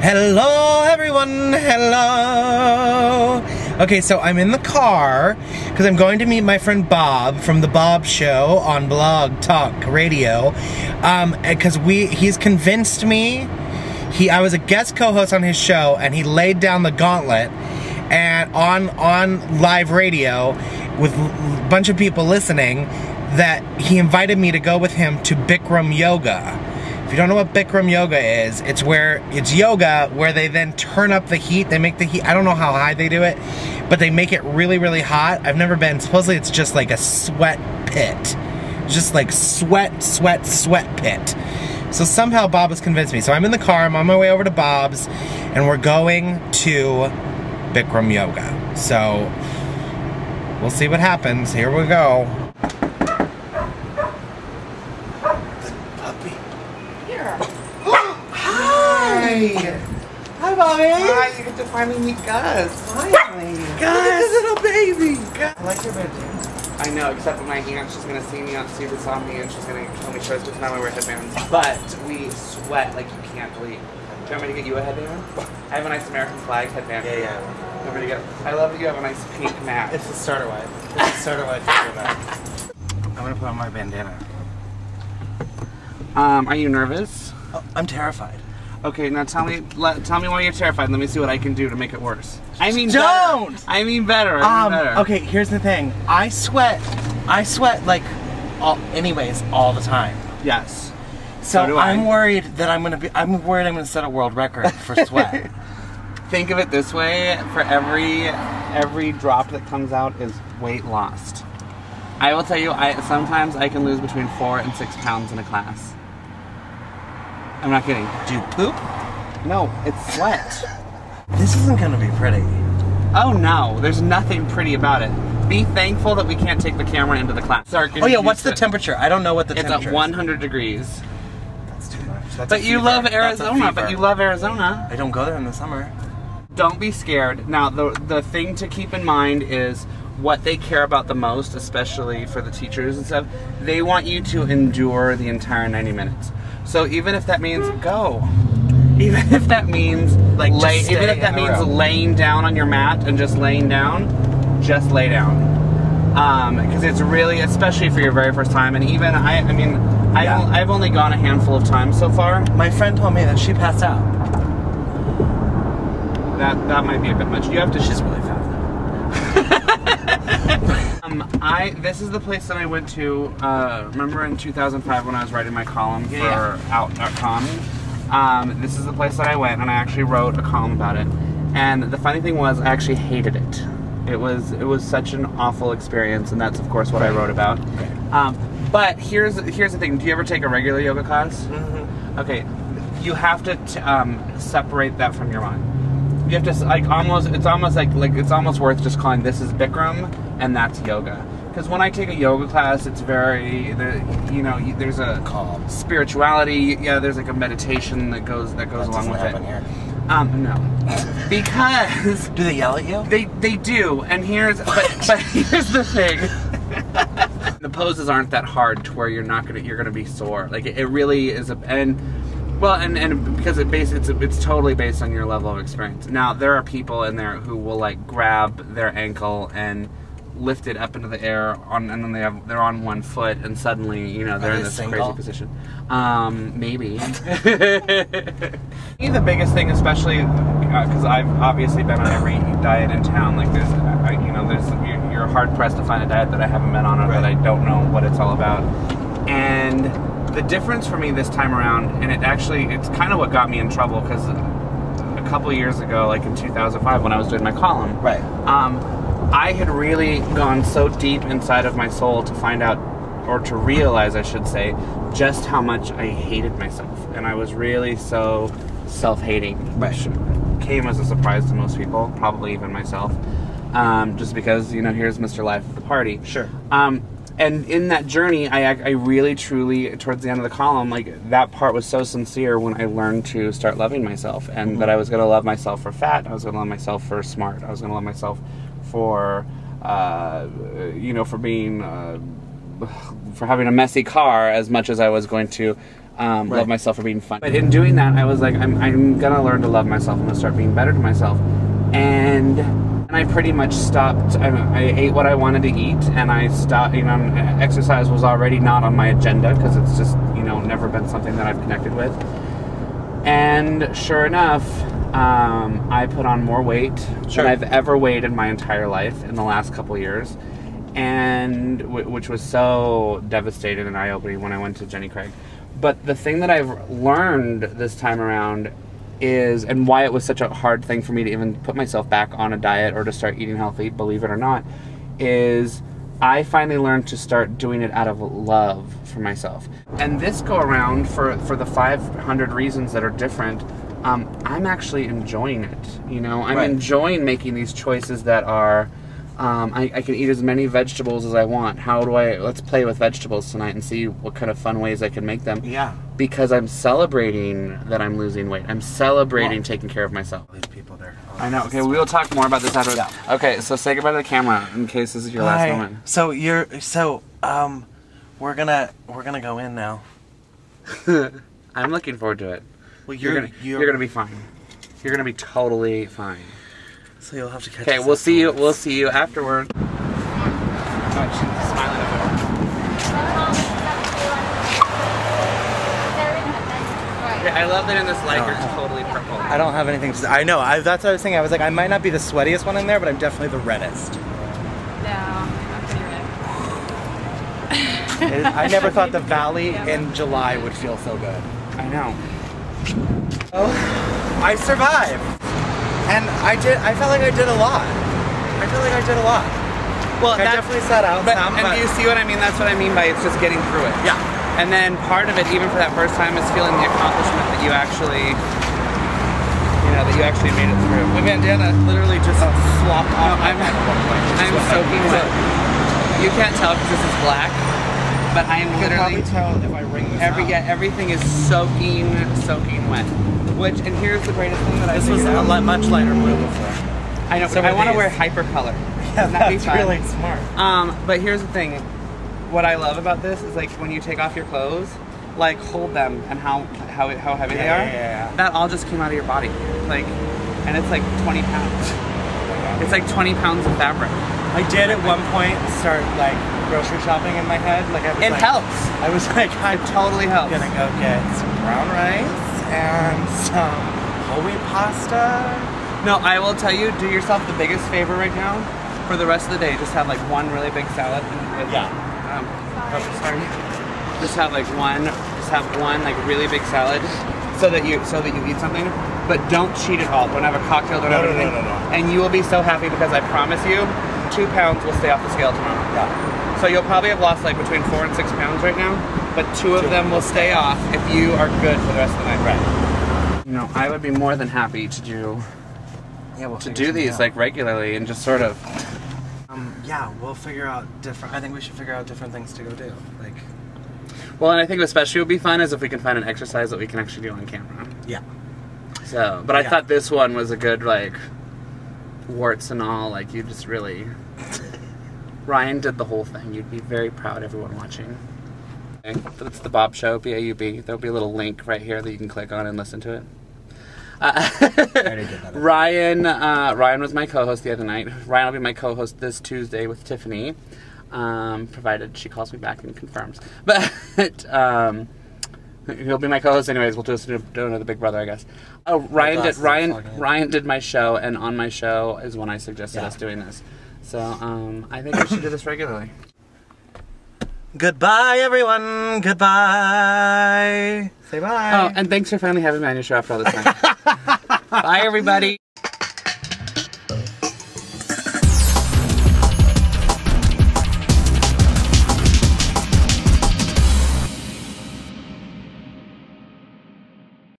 Hello everyone, hello. Okay, so I'm in the car because I'm going to meet my friend Bob from the Baub show on Blog Talk Radio. Because he's convinced me. I was a guest co-host on his show, and he laid down the gauntlet and on live radio with a bunch of people listening that he invited me to go with him to Bikram Yoga. If you don't know what Bikram Yoga is, it's yoga where they then turn up the heat. They make the heat, I don't know how high they do it, but they make it really, really hot. I've never been. Supposedly it's just like a sweat pit. Just like sweat pit. So somehow Bob has convinced me. So I'm in the car, I'm on my way over to Bob's, and we're going to Bikram Yoga. So we'll see what happens. Here we go. Hi, Bobby. Hi, you get to finally meet Gus. Finally. Gus, little baby. Gus. I like your bedroom. I know, except for my aunt, she's gonna see this on me, and she's gonna kill me shows because now I wear headbands. But we sweat like you can't believe. Do you want me to get you a headband? I have a nice American flag headband. Yeah. You want me to get? I love that you have a nice pink mat. It's the starter wife. It's the starter wife for your mat. I'm gonna put on my bandana. Are you nervous? Oh, I'm terrified. Okay, now tell me why you're terrified. Let me see what I can do to make it worse. I mean, don't. Better. I mean better. Better. Okay, here's the thing. I sweat like, anyways, all the time. Yes. So I'm worried that I'm gonna set a world record for sweat. Think of it this way: for every drop that comes out is weight lost. I will tell you, sometimes I can lose between 4 and 6 pounds in a class. I'm not kidding. Do you poop? No, it's sweat. This isn't gonna be pretty. Oh no, there's nothing pretty about it. Be thankful that we can't take the camera into the class. Oh yeah, what's the temperature? I don't know what the temperature is. It's at 100 degrees. That's too much. But you love Arizona. But you love Arizona. I don't go there in the summer. Don't be scared. Now, the thing to keep in mind is what they care about the most, especially for the teachers and stuff. They want you to endure the entire 90 minutes. So even if that means go, even if that means laying down on your mat and just laying down, just lay down. Because it's really, especially for your very first time, and even I've only gone a handful of times so far. My friend told me that she passed out. That might be a bit much. You have to. She's really fat. This is the place that I went to, remember in 2005 when I was writing my column for Out.com? This is the place that I went, and I actually wrote a column about it. And the funny thing was, I actually hated it. It was such an awful experience, and that's of course what I wrote about. But here's the thing. Do you ever take a regular yoga class? Mm-hmm. Okay, you have to separate that from your mind. You have to it's almost worth just calling this is Bikram and that's yoga. Because when I take a yoga class, it's very there's a calm spirituality. Yeah, there's like a meditation that goes along with it. Here. No, because do they yell at you? They do, and here's here's the thing. The poses aren't that hard to where you're gonna be sore. Like it really is and because it's totally based on your level of experience. Now there are people in there who will like grab their ankle and lift it up into the air and then they're on one foot and suddenly they're in this crazy position. Maybe. The biggest thing, especially because I've obviously been on every diet in town. Like you're hard pressed to find a diet that I haven't been on or that I don't know what it's all about. And the difference for me this time around, and it's kind of what got me in trouble, because a couple years ago, like in 2005 when I was doing my column, I had really gone so deep inside of my soul to find out, or to realize I should say, just how much I hated myself. And I was really so self-hating, which came as a surprise to most people, probably even myself, just because, here's Mr. Life of the party. Sure. And in that journey, I really, truly, towards the end of the column, like, that part was so sincere when I learned to start loving myself. And that I was going to love myself for fat, I was going to love myself for smart, I was going to love myself for, for being, for having a messy car, as much as I was going to love myself for being fun. But in doing that, I was like, I'm gonna learn to love myself. I'm gonna start being better to myself. And I pretty much stopped. I ate what I wanted to eat, and I stopped. You know, exercise was already not on my agenda because it's just, you know, never been something that I've connected with. And sure enough, I put on more weight than I've ever weighed in my entire life in the last couple years, and which was so devastating and eye-opening when I went to Jenny Craig. But the thing that I've learned this time around is, and why it was such a hard thing for me to even put myself back on a diet or to start eating healthy, believe it or not, is I finally learned to start doing it out of love for myself. And this go around, for the 500 reasons that are different, I'm actually enjoying it. You know, I'm enjoying making these choices that are, I can eat as many vegetables as I want. Let's play with vegetables tonight and see what kind of fun ways I can make them. Yeah. Because I'm celebrating that I'm losing weight. I'm celebrating taking care of myself. These people there. I know. Okay, we will talk more about this after. Yeah. Okay, so say goodbye to the camera in case this is your last moment. So we're gonna go in now. I'm looking forward to it. Well, you're gonna be fine. You're gonna be totally fine. So you'll have to catch. Okay, we'll see you. We'll see you afterward. Oh, she's smiling over there. Okay, I love that in this light you're totally purple. I don't have anything to say. I know. That's what I was thinking. I was like, I might not be the sweatiest one in there, but I'm definitely the reddest. No, I'm pretty red. I never thought the valley in July would feel so good. I know. Oh, I survived. And I felt like I did a lot. Well, I definitely sat out some, but you see what I mean? That's what I mean by it's just getting through it. Yeah. And then part of it, even for that first time, is feeling the accomplishment that you actually, made it through. My bandana literally just flopped off. I'm soaking wet. You can't tell because this is black, but I am literally. You can probably tell if I wring this out. Everything is soaking wet. And here's the greatest thing that this was a much lighter blue before. I know. So I want to wear hyper color. Yeah, that's really smart. But here's the thing. What I love about this is like when you take off your clothes, like hold them and how heavy they are. Yeah. That all just came out of your body. Like, and it's like 20 pounds. It's like 20 pounds of fabric. I did at one point start like grocery shopping in my head. Like it helps. I was like, it totally helps. I'm gonna go get some brown rice and some whole wheat pasta. No, I will tell you, do yourself the biggest favor right now. For the rest of the day, just have like one really big salad. Sorry. Just have one like really big salad, so that you eat something, but don't cheat at all. Don't have a cocktail. Don't have anything. No. And you will be so happy because I promise you, 2 pounds will stay off the scale tomorrow. Yeah. So you'll probably have lost like between 4 and 6 pounds right now, but 2 of them will stay off if you are good for the rest of the night. Right. You know, I would be more than happy to do. Yeah, we'll do these like regularly and just sort of. Yeah, we'll figure out different. I think we should figure out different things to go do. Like. Well, and I think especially what would be fun is if we can find an exercise that we can actually do on camera. Yeah. So, but I thought this one was a good like, warts and all. Like you just really. Ryan did the whole thing. You'd be very proud, everyone watching. Okay. It's the Baub Show, B-A-U-B. There'll be a little link right here that you can click on and listen to it. Ryan was my co-host the other night. Ryan will be my co-host this Tuesday with Tiffany, provided she calls me back and confirms. But he'll be my co-host anyways. We'll just do another Big Brother, I guess. Oh, Ryan did my show, and on my show is when I suggested us doing this. So I think we should do this regularly. Goodbye, everyone. Goodbye. Say bye. Oh, and thanks for finally having me on your show after all this time. Bye, everybody.